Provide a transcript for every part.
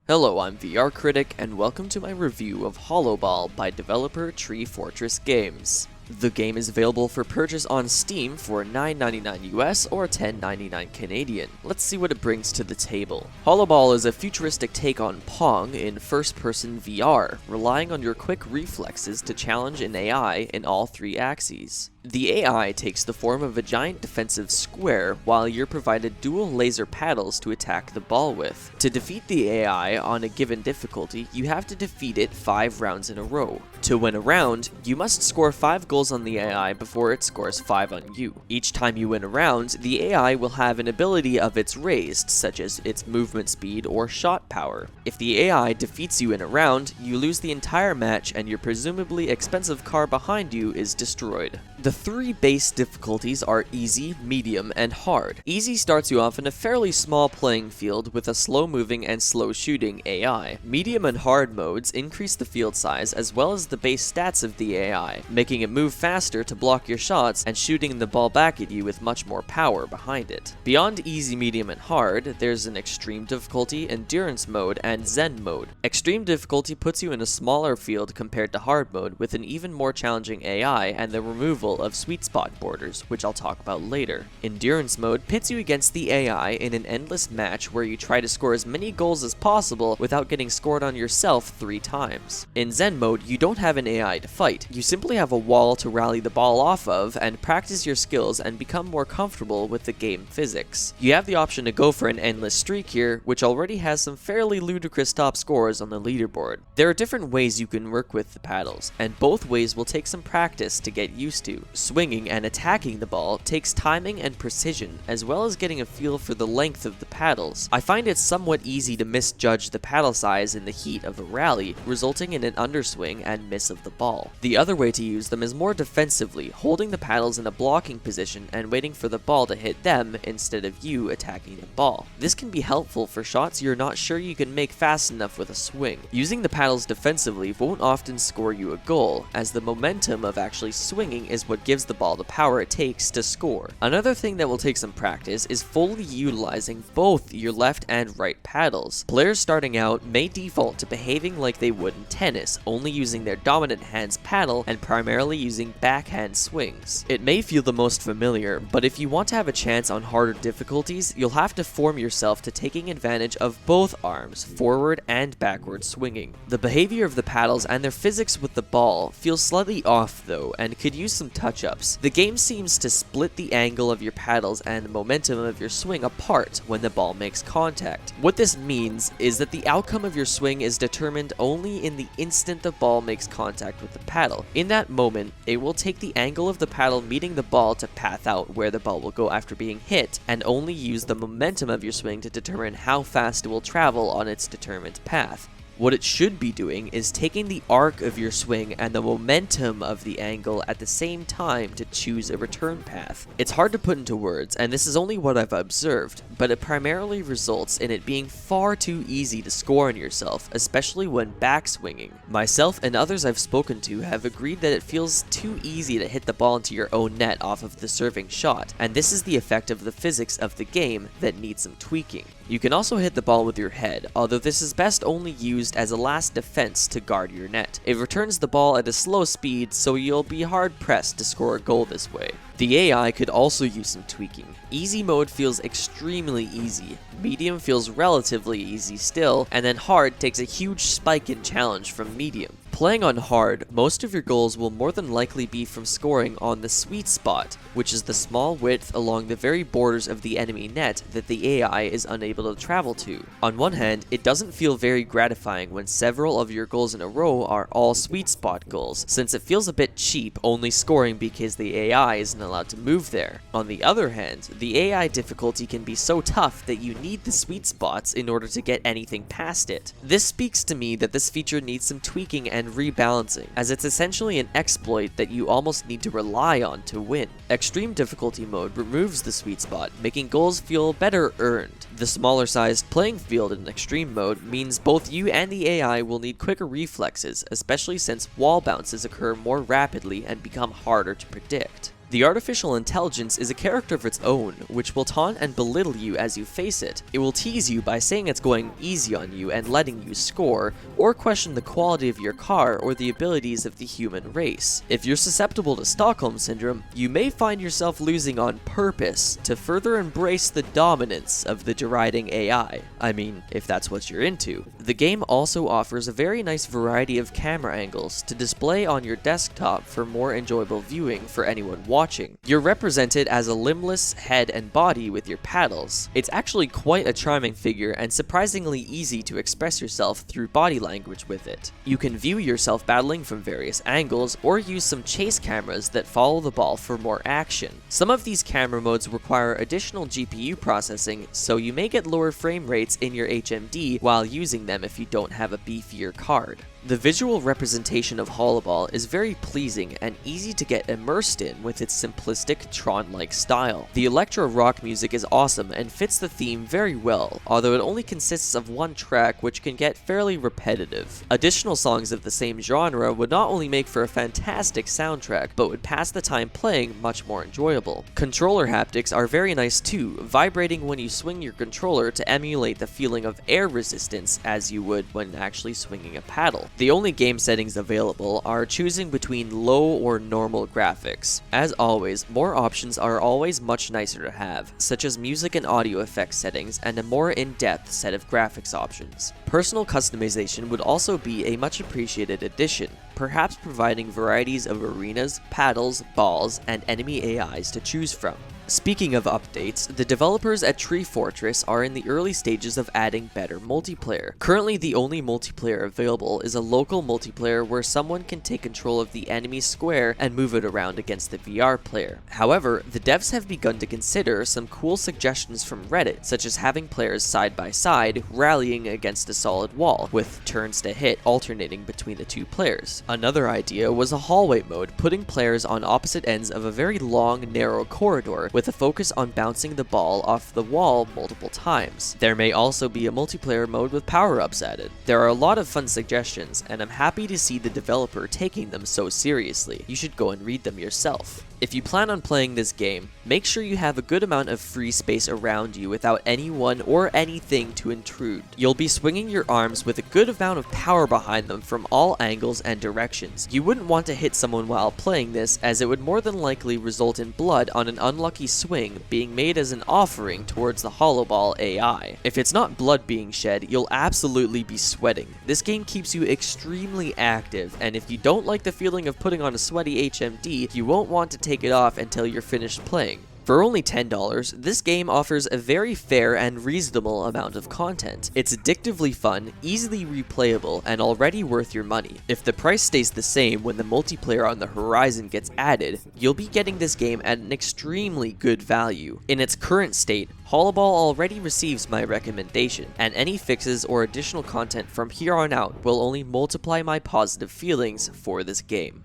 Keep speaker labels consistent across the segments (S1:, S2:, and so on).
S1: Hello, I'm VR Critic, and welcome to my review of HoloBall by developer TreeFortress Games. The game is available for purchase on Steam for $9.99 US or $10.99 Canadian. Let's see what it brings to the table. HoloBall is a futuristic take on Pong in first-person VR, relying on your quick reflexes to challenge an AI in all three axes. The AI takes the form of a giant defensive square, while you're provided dual laser paddles to attack the ball with. To defeat the AI on a given difficulty, you have to defeat it 5 rounds in a row. To win a round, you must score 5 goals on the AI before it scores 5 on you. Each time you win a round, the AI will have an ability of its raised, such as its movement speed or shot power. If the AI defeats you in a round, you lose the entire match and your presumably expensive car behind you is destroyed. The 3 base difficulties are easy, medium, and hard. Easy starts you off in a fairly small playing field with a slow-moving and slow-shooting AI. Medium and hard modes increase the field size as well as the base stats of the AI, making it move faster to block your shots and shooting the ball back at you with much more power behind it. Beyond easy, medium, and hard, there's an extreme difficulty, endurance mode, and zen mode. Extreme difficulty puts you in a smaller field compared to hard mode with an even more challenging AI and the removal of sweet spot borders, which I'll talk about later. Endurance mode pits you against the AI in an endless match where you try to score as many goals as possible without getting scored on yourself 3 times. In zen mode, you don't have an AI to fight. You simply have a wall to rally the ball off of and practice your skills and become more comfortable with the game physics. You have the option to go for an endless streak here, which already has some fairly ludicrous top scores on the leaderboard. There are different ways you can work with the paddles, and both ways will take some practice to get used to. Swinging and attacking the ball takes timing and precision, as well as getting a feel for the length of the paddles. I find it somewhat easy to misjudge the paddle size in the heat of a rally, resulting in an underswing and miss of the ball. The other way to use them is more defensively, holding the paddles in a blocking position and waiting for the ball to hit them instead of you attacking the ball. This can be helpful for shots you're not sure you can make fast enough with a swing. Using the paddles defensively won't often score you a goal, as the momentum of actually swinging is what gives the ball the power it takes to score. Another thing that will take some practice is fully utilizing both your left and right paddles. Players starting out may default to behaving like they would in tennis, only using their dominant hand's paddle and primarily using backhand swings. It may feel the most familiar, but if you want to have a chance on harder difficulties, you'll have to form yourself to taking advantage of both arms, forward and backward swinging. The behavior of the paddles and their physics with the ball feels slightly off though, and could use some touch-ups. The game seems to split the angle of your paddles and the momentum of your swing apart when the ball makes contact. What this means is that the outcome of your swing is determined only in the instant the ball makes contact with the paddle. In that moment, it will take the angle of the paddle meeting the ball to path out where the ball will go after being hit, and only use the momentum of your swing to determine how fast it will travel on its determined path. What it should be doing is taking the arc of your swing and the momentum of the angle at the same time to choose a return path. It's hard to put into words, and this is only what I've observed, but it primarily results in it being far too easy to score on yourself, especially when backswinging. Myself and others I've spoken to have agreed that it feels too easy to hit the ball into your own net off of the serving shot, and this is the effect of the physics of the game that needs some tweaking. You can also hit the ball with your head, although this is best only used as a last defense to guard your net. It returns the ball at a slow speed, so you'll be hard-pressed to score a goal this way. The AI could also use some tweaking. Easy mode feels extremely easy, medium feels relatively easy still, and then hard takes a huge spike in challenge from medium. Playing on hard, most of your goals will more than likely be from scoring on the sweet spot, which is the small width along the very borders of the enemy net that the AI is unable to travel to. On one hand, it doesn't feel very gratifying when several of your goals in a row are all sweet spot goals, since it feels a bit cheap only scoring because the AI isn't allowed to move there. On the other hand, the AI difficulty can be so tough that you need the sweet spots in order to get anything past it. This speaks to me that this feature needs some tweaking and rebalancing, as it's essentially an exploit that you almost need to rely on to win. Extreme difficulty mode removes the sweet spot, making goals feel better earned. The smaller sized playing field in extreme mode means both you and the AI will need quicker reflexes, especially since wall bounces occur more rapidly and become harder to predict. The artificial intelligence is a character of its own, which will taunt and belittle you as you face it. It will tease you by saying it's going easy on you and letting you score, or question the quality of your car or the abilities of the human race. If you're susceptible to Stockholm Syndrome, you may find yourself losing on purpose to further embrace the dominance of the deriding AI. I mean, if that's what you're into. The game also offers a very nice variety of camera angles to display on your desktop for more enjoyable viewing for anyone watching. You're represented as a limbless head and body with your paddles. It's actually quite a charming figure and surprisingly easy to express yourself through body language with it. You can view yourself battling from various angles or use some chase cameras that follow the ball for more action. Some of these camera modes require additional GPU processing, so you may get lower frame rates in your HMD while using them if you don't have a beefier card. The visual representation of HoloBall is very pleasing and easy to get immersed in with its simplistic Tron-like style. The electro rock music is awesome and fits the theme very well, although it only consists of one track which can get fairly repetitive. Additional songs of the same genre would not only make for a fantastic soundtrack, but would pass the time playing much more enjoyable. Controller haptics are very nice too, vibrating when you swing your controller to emulate the feeling of air resistance as you would when actually swinging a paddle. The only game settings available are choosing between low or normal graphics. As always, more options are always much nicer to have, such as music and audio effects settings and a more in-depth set of graphics options. Personal customization would also be a much appreciated addition, perhaps providing varieties of arenas, paddles, balls, and enemy AIs to choose from. Speaking of updates, the developers at TreeFortress are in the early stages of adding better multiplayer. Currently, the only multiplayer available is a local multiplayer where someone can take control of the enemy square and move it around against the VR player. However, the devs have begun to consider some cool suggestions from Reddit, such as having players side by side rallying against a solid wall, with turns to hit alternating between the two players. Another idea was a hallway mode, putting players on opposite ends of a very long, narrow corridor with a focus on bouncing the ball off the wall multiple times. There may also be a multiplayer mode with power-ups added. There are a lot of fun suggestions, and I'm happy to see the developer taking them so seriously. You should go and read them yourself. If you plan on playing this game, make sure you have a good amount of free space around you without anyone or anything to intrude. You'll be swinging your arms with a good amount of power behind them from all angles and directions. You wouldn't want to hit someone while playing this, as it would more than likely result in blood on an unlucky swing being made as an offering towards the HoloBall AI. If it's not blood being shed, you'll absolutely be sweating. This game keeps you extremely active, and if you don't like the feeling of putting on a sweaty HMD, you won't want to take it off until you're finished playing. For only $10, this game offers a very fair and reasonable amount of content. It's addictively fun, easily replayable, and already worth your money. If the price stays the same when the multiplayer on the horizon gets added, you'll be getting this game at an extremely good value. In its current state, HoloBall already receives my recommendation, and any fixes or additional content from here on out will only multiply my positive feelings for this game.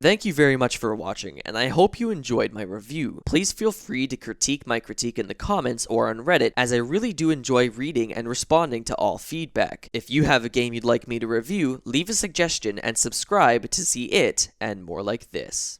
S1: Thank you very much for watching, and I hope you enjoyed my review. Please feel free to critique my critique in the comments or on Reddit, as I really do enjoy reading and responding to all feedback. If you have a game you'd like me to review, leave a suggestion and subscribe to see it and more like this.